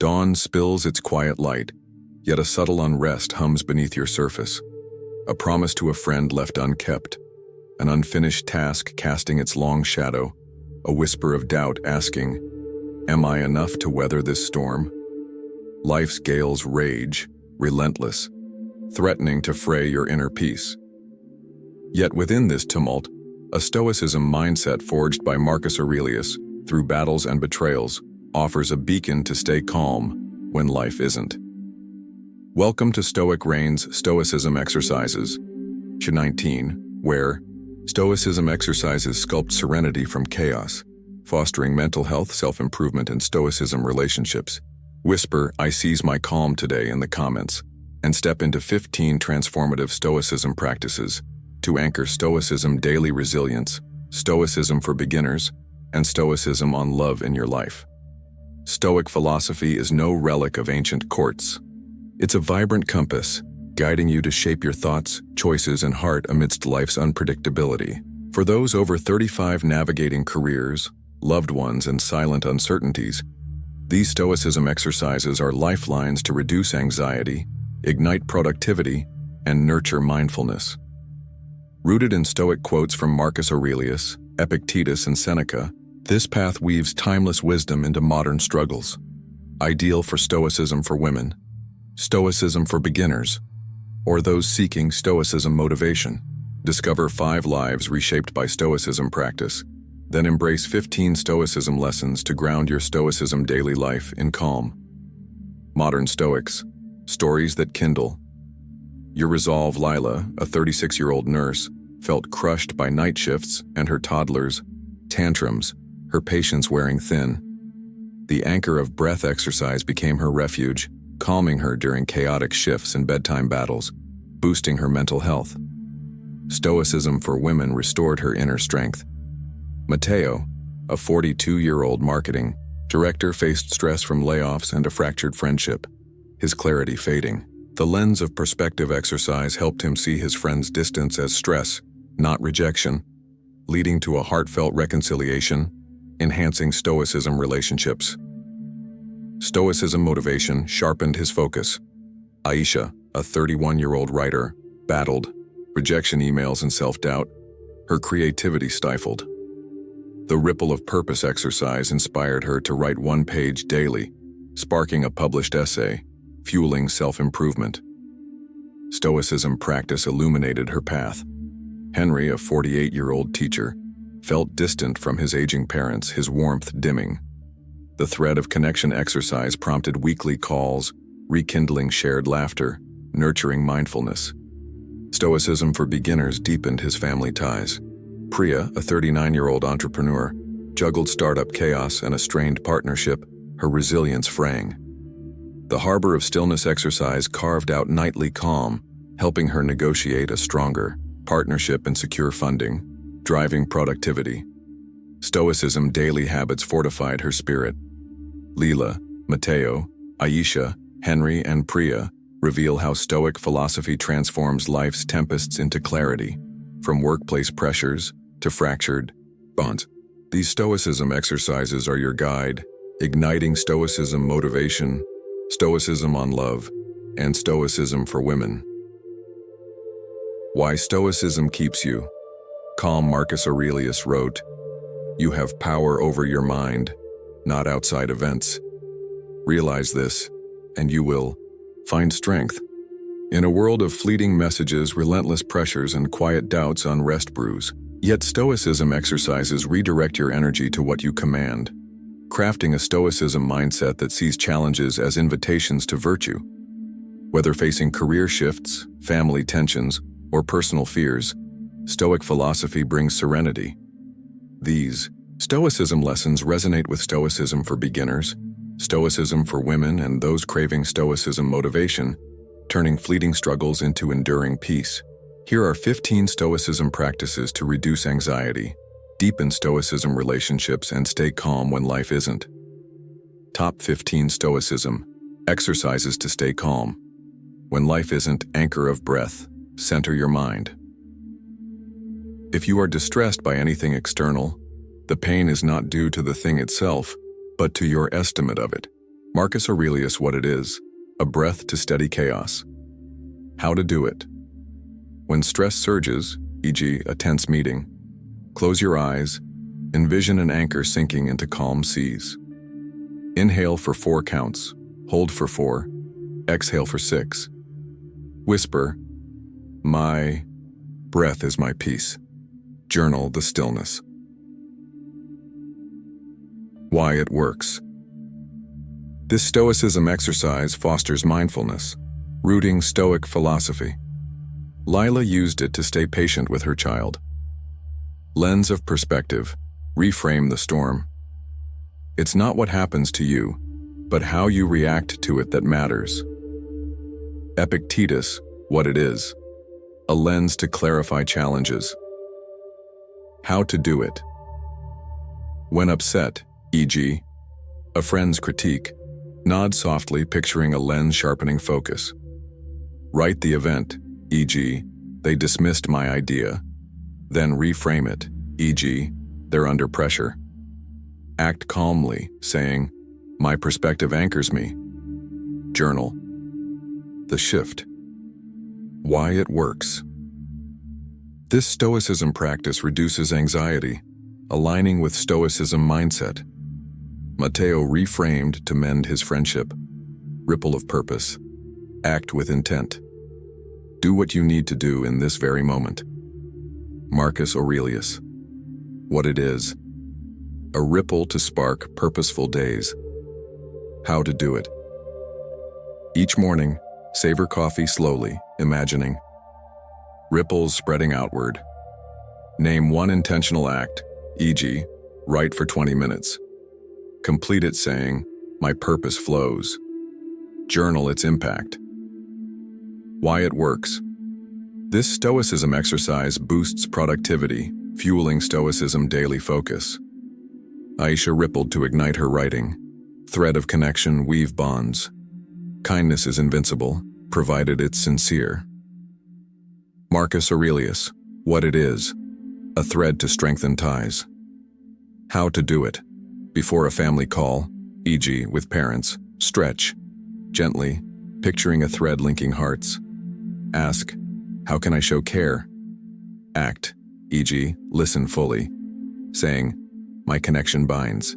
Dawn spills its quiet light, yet a subtle unrest hums beneath your surface. A promise to a friend left unkept, an unfinished task casting its long shadow, a whisper of doubt asking, "Am I enough to weather this storm?" Life's gales rage, relentless, threatening to fray your inner peace. Yet within this tumult, a Stoicism mindset forged by Marcus Aurelius through battles and betrayals offers a beacon to stay calm when life isn't. Welcome to Stoic Reign's Stoicism Exercises, Chapter 19, where Stoicism exercises sculpt serenity from chaos, fostering mental health, self-improvement, and Stoicism relationships. Whisper, "I seize my calm today" in the comments, and step into 15 transformative Stoicism practices to anchor Stoicism daily resilience, Stoicism for beginners, and Stoicism on love in your life. Stoic philosophy is no relic of ancient courts. It's a vibrant compass, guiding you to shape your thoughts, choices, and heart amidst life's unpredictability. For those over 35 navigating careers, loved ones, and silent uncertainties, these Stoicism exercises are lifelines to reduce anxiety, ignite productivity, and nurture mindfulness. Rooted in Stoic quotes from Marcus Aurelius, Epictetus, and Seneca, this path weaves timeless wisdom into modern struggles. Ideal for Stoicism for women, Stoicism for beginners, or those seeking Stoicism motivation. Discover 5 lives reshaped by Stoicism practice, then embrace 15 Stoicism lessons to ground your Stoicism daily life in calm. Modern Stoics, stories that kindle. Your resolve, Lila, a 36-year-old nurse, felt crushed by night shifts and her toddler's tantrums, her patience wearing thin. The anchor of breath exercise became her refuge, calming her during chaotic shifts and bedtime battles, boosting her mental health. Stoicism for women restored her inner strength. Matteo, a 42-year-old marketing director, faced stress from layoffs and a fractured friendship, his clarity fading. The lens of perspective exercise helped him see his friend's distance as stress, not rejection, leading to a heartfelt reconciliation, enhancing Stoicism relationships. Stoicism motivation sharpened his focus. Aisha, a 31-year-old writer, battled rejection emails and self-doubt, her creativity stifled. The ripple of purpose exercise inspired her to write 1 page daily, sparking a published essay, fueling self-improvement. Stoicism practice illuminated her path. Henry, a 48-year-old teacher, felt distant from his aging parents, his warmth dimming. The thread of connection exercise prompted weekly calls, rekindling shared laughter, nurturing mindfulness. Stoicism for beginners deepened his family ties. Priya, a 39-year-old entrepreneur, juggled startup chaos and a strained partnership, her resilience fraying. The harbor of stillness exercise carved out nightly calm, helping her negotiate a stronger partnership and secure funding, driving productivity. Stoicism daily habits fortified her spirit. Leela, Matteo, Aisha, Henry, and Priya reveal how Stoic philosophy transforms life's tempests into clarity, from workplace pressures to fractured bonds. These Stoicism exercises are your guide, igniting Stoicism motivation, Stoicism on love, and Stoicism for women. Why Stoicism keeps you calm. Marcus Aurelius wrote, "You have power over your mind, not outside events. Realize this, and you will find strength." In a world of fleeting messages, relentless pressures, and quiet doubts, unrest brews. Yet Stoicism exercises redirect your energy to what you command, crafting a Stoicism mindset that sees challenges as invitations to virtue. Whether facing career shifts, family tensions, or personal fears, Stoic philosophy brings serenity. These Stoicism lessons resonate with Stoicism for beginners, Stoicism for women, and those craving Stoicism motivation, turning fleeting struggles into enduring peace. Here are 15 Stoicism practices to reduce anxiety, deepen Stoicism relationships, and stay calm when life isn't. Top 15 Stoicism exercises to stay calm. When life isn't, anchor of breath, center your mind. If you are distressed by anything external, the pain is not due to the thing itself, but to your estimate of it. Marcus Aurelius, what it is: a breath to steady chaos. How to do it. When stress surges, e.g., a tense meeting, close your eyes, envision an anchor sinking into calm seas. Inhale for 4 counts, hold for 4, exhale for 6. Whisper, "My breath is my peace." Journal the stillness. Why it works. This Stoicism exercise fosters mindfulness, rooting Stoic philosophy. Lila used it to stay patient with her child. Lens of perspective, reframe the storm. It's not what happens to you, but how you react to it that matters. Epictetus, what it is: a lens to clarify challenges. How to do it. When upset, e.g., a friend's critique, nod softly, picturing a lens sharpening focus. Write the event, e.g., they dismissed my idea. Then reframe it, e.g., they're under pressure. Act calmly, saying, "My perspective anchors me." Journal the shift. Why it works. This Stoicism practice reduces anxiety, aligning with Stoicism mindset. Matteo reframed to mend his friendship. Ripple of purpose. Act with intent. Do what you need to do in this very moment. Marcus Aurelius. What it is: a ripple to spark purposeful days. How to do it. Each morning, savor coffee slowly, imagining ripples spreading outward. Name one intentional act, e.g., write for 20 minutes. Complete it saying, "My purpose flows." Journal its impact. Why it works. This Stoicism exercise boosts productivity, fueling Stoicism daily focus. Aisha rippled to ignite her writing. Thread of connection weave bonds. Kindness is invincible, provided it's sincere. Marcus Aurelius. What it is: a thread to strengthen ties. How to do it. Before a family call, e.g., with parents, stretch gently, picturing a thread linking hearts. Ask, "How can I show care?" Act, e.g., listen fully, saying, "My connection binds."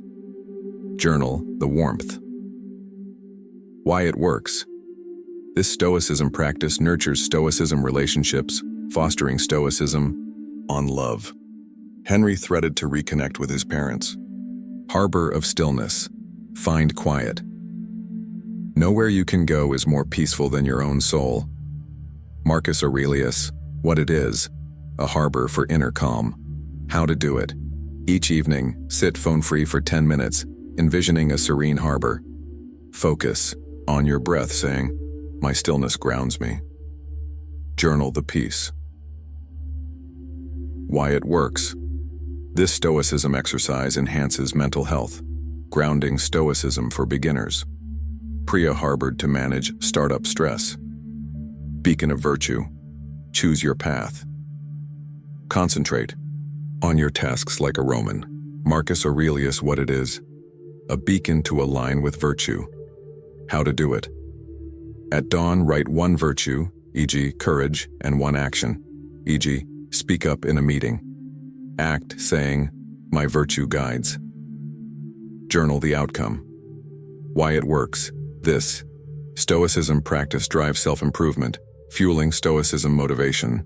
Journal the warmth. Why it works. This Stoicism practice nurtures Stoicism relationships, fostering Stoicism on love. Henry threaded to reconnect with his parents. Harbor of stillness. Find quiet. Nowhere you can go is more peaceful than your own soul. Marcus Aurelius. What it is: a harbor for inner calm. How to do it. Each evening, sit phone-free for 10 minutes, envisioning a serene harbor. Focus on your breath, saying, "My stillness grounds me." Journal the peace. Why it works. This Stoicism exercise enhances mental health, grounding Stoicism for beginners. Priya harbored to manage startup stress. Beacon of virtue. Choose your path. Concentrate on your tasks like a Roman. Marcus Aurelius. What it is: a beacon to align with virtue. How to do it. At dawn, write one virtue, e.g., courage, and one action, e.g., speak up in a meeting. Act saying, "My virtue guides." Journal the outcome. Why it works. This Stoicism practice drives self-improvement, fueling Stoicism motivation.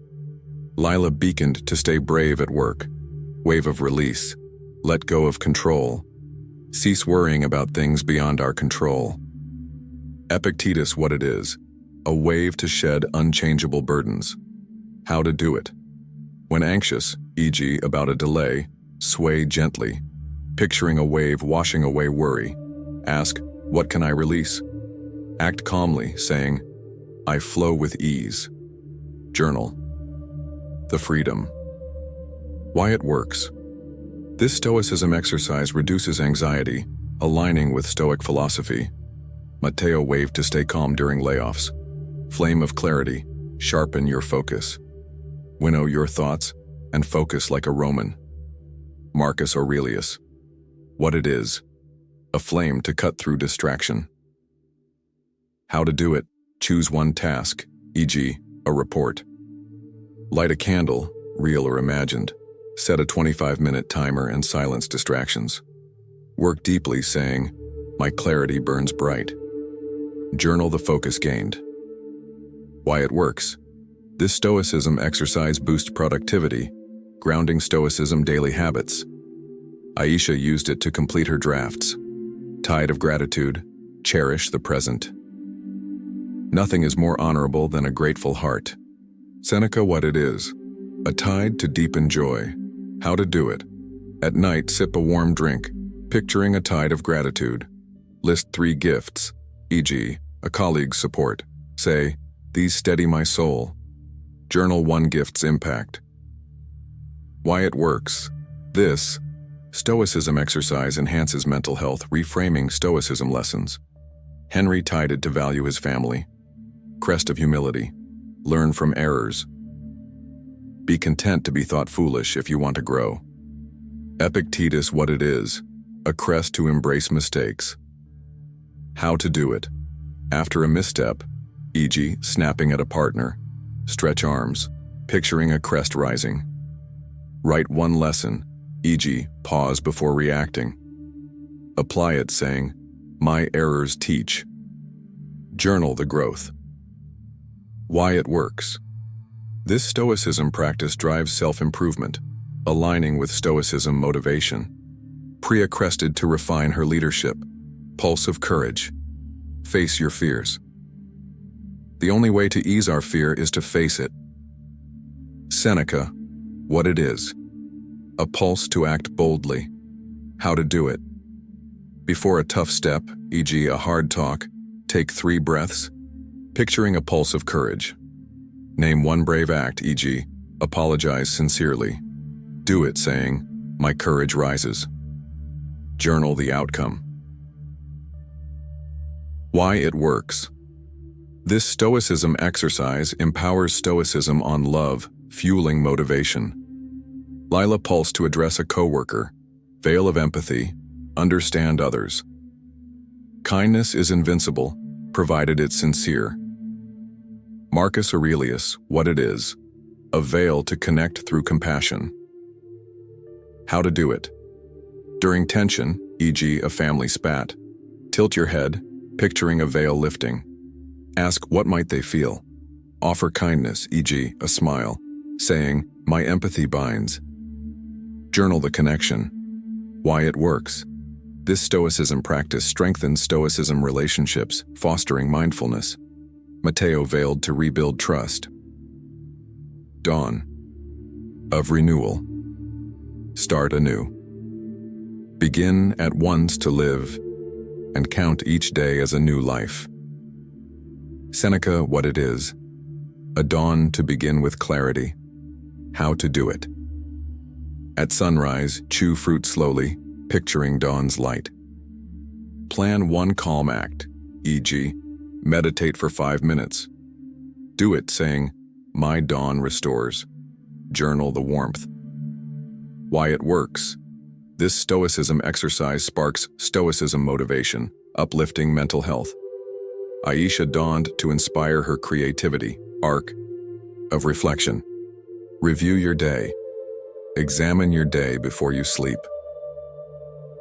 Lila beaconed to stay brave at work. Wave of release. Let go of control. Cease worrying about things beyond our control. Epictetus. What it is: a wave to shed unchangeable burdens. How to do it. When anxious, e.g., about a delay, sway gently, picturing a wave washing away worry. Ask, "What can I release?" Act calmly, saying, "I flow with ease." Journal the freedom. Why it works. This Stoicism exercise reduces anxiety, aligning with Stoic philosophy. Matteo waved to stay calm during layoffs. Flame of clarity. Sharpen your focus. Winnow your thoughts and focus like a Roman. Marcus Aurelius. What it is: a flame to cut through distraction. How to do it. Choose one task, e.g., a report. Light a candle, real or imagined. Set a 25-minute timer and silence distractions. Work deeply, saying, "My clarity burns bright." Journal the focus gained. Why it works. This Stoicism exercise boosts productivity, grounding Stoicism daily habits. Aisha used it to complete her drafts. Tide of gratitude, cherish the present. Nothing is more honorable than a grateful heart. Seneca, what it is. A tide to deepen joy. How to do it. At night, sip a warm drink, picturing a tide of gratitude. List 3 gifts, e.g., a colleague's support. Say, "These steady my soul." Journal 1 gift's impact. Why it works. This Stoicism exercise enhances mental health, reframing Stoicism lessons. Henry tied it to value his family. Crest of humility. Learn from errors. Be content to be thought foolish if you want to grow. Epictetus, what it is. A crest to embrace mistakes. How to do it. After a misstep, e.g., snapping at a partner, stretch arms, picturing a crest rising. Write 1 lesson, e.g., pause before reacting. Apply it, saying, "My errors teach." Journal the growth. Why it works. This Stoicism practice drives self-improvement, aligning with Stoicism motivation. Priya crested to refine her leadership. Pulse of courage. Face your fears. The only way to ease our fear is to face it. Seneca, what it is. A pulse to act boldly. How to do it. Before a tough step, e.g., a hard talk, take 3 breaths, picturing a pulse of courage. Name 1 brave act, e.g., apologize sincerely. Do it, saying, "My courage rises." Journal the outcome. Why it works. This Stoicism exercise empowers Stoicism on love, fueling motivation. Lila pulse to address a coworker. Veil of empathy. Understand others. Kindness is invincible, provided it's sincere. Marcus Aurelius, what it is. A veil to connect through compassion. How to do it. During tension, e.g., a family spat, tilt your head, picturing a veil lifting. Ask what might they feel. Offer kindness, e.g., a smile, saying, "My empathy binds." Journal the connection. Why it works. This Stoicism practice strengthens Stoicism relationships, fostering mindfulness. Matteo veiled to rebuild trust. Dawn of renewal. Start anew. Begin at once to live, and count each day as a new life. Seneca, what it is. A dawn to begin with clarity. How to do it. At sunrise, chew fruit slowly, picturing dawn's light. Plan 1 calm act, e.g., meditate for 5 minutes. Do it, saying, "My dawn restores." Journal the warmth. Why it works. This Stoicism exercise sparks Stoicism motivation, uplifting mental health. Aisha dawned to inspire her creativity. Arc of reflection. Review your day. Examine your day before you sleep.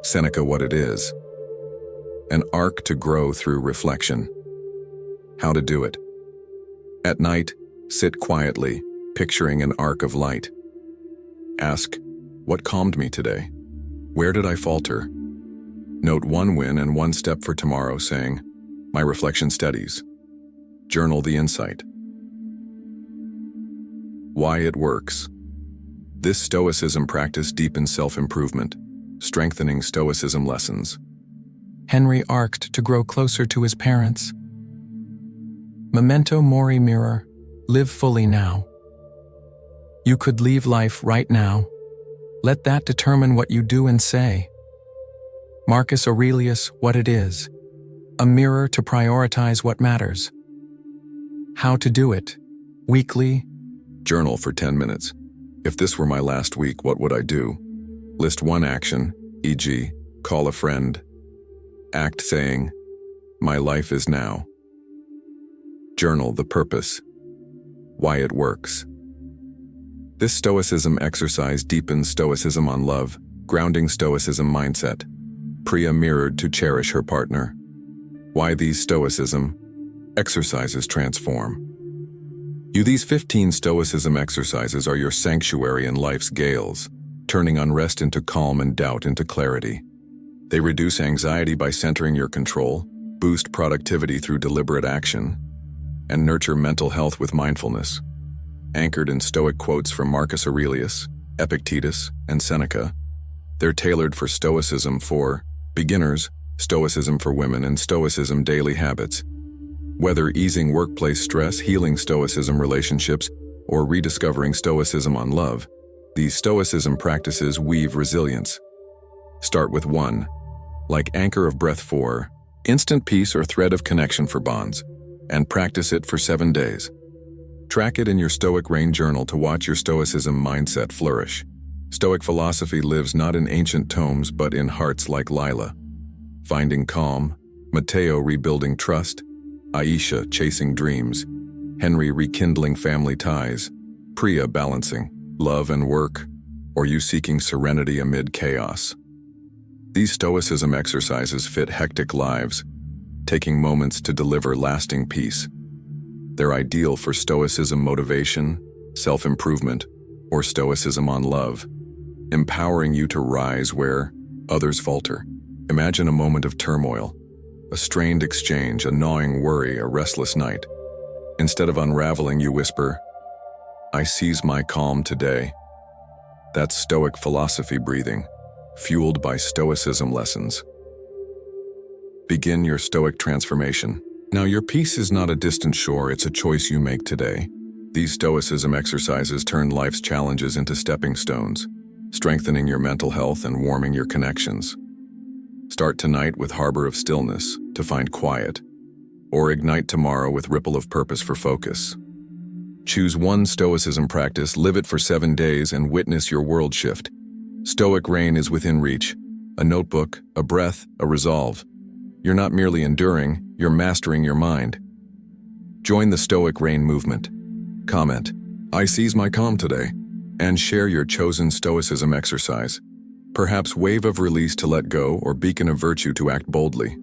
Seneca, what it is. An arc to grow through reflection. How to do it. At night, sit quietly, picturing an arc of light. Ask, what calmed me today? Where did I falter? Note 1 win and 1 step for tomorrow, saying, "My reflection steadies." Journal the insight. Why it works. This Stoicism practice deepens self-improvement, strengthening Stoicism lessons. Henry arced to grow closer to his parents. Memento mori, mirror, live fully now. You could leave life right now. Let that determine what you do and say. Marcus Aurelius, what it is. A mirror to prioritize what matters. How to do it. Weekly. Journal for 10 minutes. If this were my last week, what would I do? List 1 action, e.g., call a friend. Act saying, "My life is now." Journal the purpose. Why it works. This Stoicism exercise deepens Stoicism on love, grounding Stoicism mindset. Priya mirrored to cherish her partner. Why these Stoicism exercises transform. These 15 Stoicism exercises are your sanctuary in life's gales, turning unrest into calm and doubt into clarity. They reduce anxiety by centering your control, boost productivity through deliberate action, and nurture mental health with mindfulness. Anchored in Stoic quotes from Marcus Aurelius, Epictetus, and Seneca, they're tailored for Stoicism for beginners, Stoicism for women, and Stoicism daily habits. Whether easing workplace stress, healing Stoicism relationships, or rediscovering Stoicism on love, these Stoicism practices weave resilience. Start with 1. Like anchor of breath 4, instant peace or thread of connection for bonds, and practice it for 7 days. Track it in your Stoic Rain journal to watch your Stoicism mindset flourish. Stoic philosophy lives not in ancient tomes but in hearts like Lila. Finding calm, Matteo rebuilding trust, Aisha chasing dreams, Henry rekindling family ties, Priya balancing love and work, or you seeking serenity amid chaos. These Stoicism exercises fit hectic lives, taking moments to deliver lasting peace. They're ideal for Stoicism motivation, self-improvement, or Stoicism on love, empowering you to rise where others falter. Imagine a moment of turmoil, a strained exchange, a gnawing worry, a restless night. Instead of unraveling, you whisper, "I seize my calm today." That's Stoic philosophy breathing, fueled by Stoicism lessons. Begin your Stoic transformation. Now, your peace is not a distant shore, it's a choice you make today. These Stoicism exercises turn life's challenges into stepping stones, strengthening your mental health and warming your connections. Start tonight with Harbor of Stillness to find quiet, or ignite tomorrow with Ripple of Purpose for focus. Choose one Stoicism practice, live it for 7 days, and witness your world shift. Stoic Rain is within reach. A notebook, a breath, a resolve. You're not merely enduring, you're mastering your mind. Join the Stoic Rain movement. Comment, "I seize my calm today," and share your chosen Stoicism exercise. Perhaps wave of release to let go or beacon of virtue to act boldly.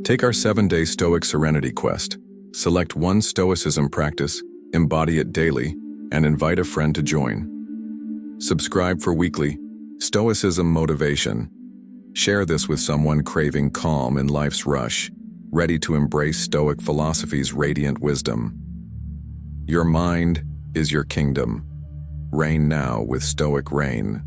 Take our 7-day Stoic Serenity Quest. Select one Stoicism practice, embody it daily, and invite a friend to join. Subscribe for weekly Stoicism motivation. Share this with someone craving calm in life's rush, ready to embrace Stoic philosophy's radiant wisdom. Your mind is your kingdom. Reign now with Stoic Rain.